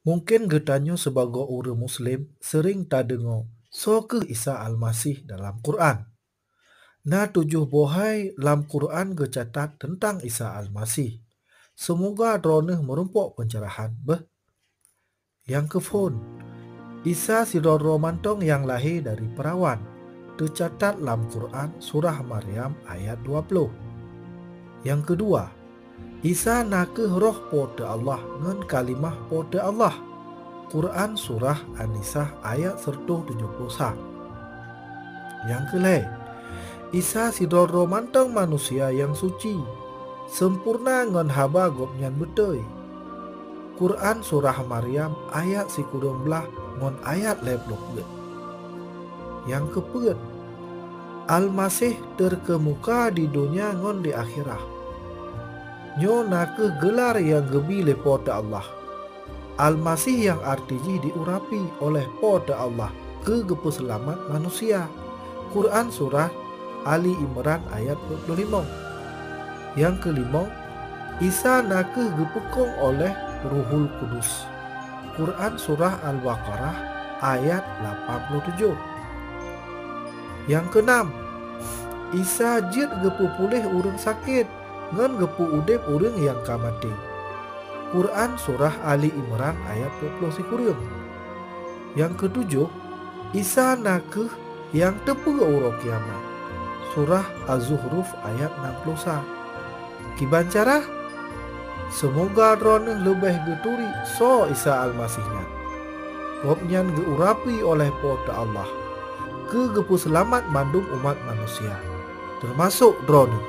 Mungkin getanyo sebagai orang Muslim sering tak dengar so ke Isa Al-Masih dalam Quran. Na tujuh bohai dalam Quran gecatat tentang Isa Al-Masih. Semoga droneh merumpok pencerahan beh. Yang kefun, Isa si Roro Mantong yang lahir dari perawan. Tercatat dalam Quran surah Maryam ayat 20. Yang kedua, Isa nakeh roh pada Allah ngan kalimah pada Allah. Quran surah An-Nisa ayat 170. Yang kelai, Isa si Roro Mantong manusia yang suci. Sempurna ngan haba gopnyan betul. Quran surah Maryam ayat 19 ngon ayat 20. Yang keempat, Al-Masih terkemuka di dunia ngon di akhirah. Nyo nakeh gelar yang gebi lepota Allah. Al-Masih yang artinya diurapi oleh pada Allah ke gepu selamat manusia. Quran surah Ali Imran ayat 25. Yang kelima, Isa nakeh gepukong oleh Ruhul Kudus. Quran surah Al-Baqarah ayat 87. Yang keenam, Isa jid gepu pulih urang sakit ngan gepu udep urang yang kamati. Quran surah Ali Imran ayat 20 kurang. Yang ketujuh, Isa nakeh yang tepu uro kiamat. Surah Az-Zuhruf ayat 60. Kiban cara? Semoga droneh lebih geturi so Isa Al-Masihnya. Gopnyan geurapi oleh pada Allah. Ke gepu selamat mandung umat manusia. Termasuk droneh.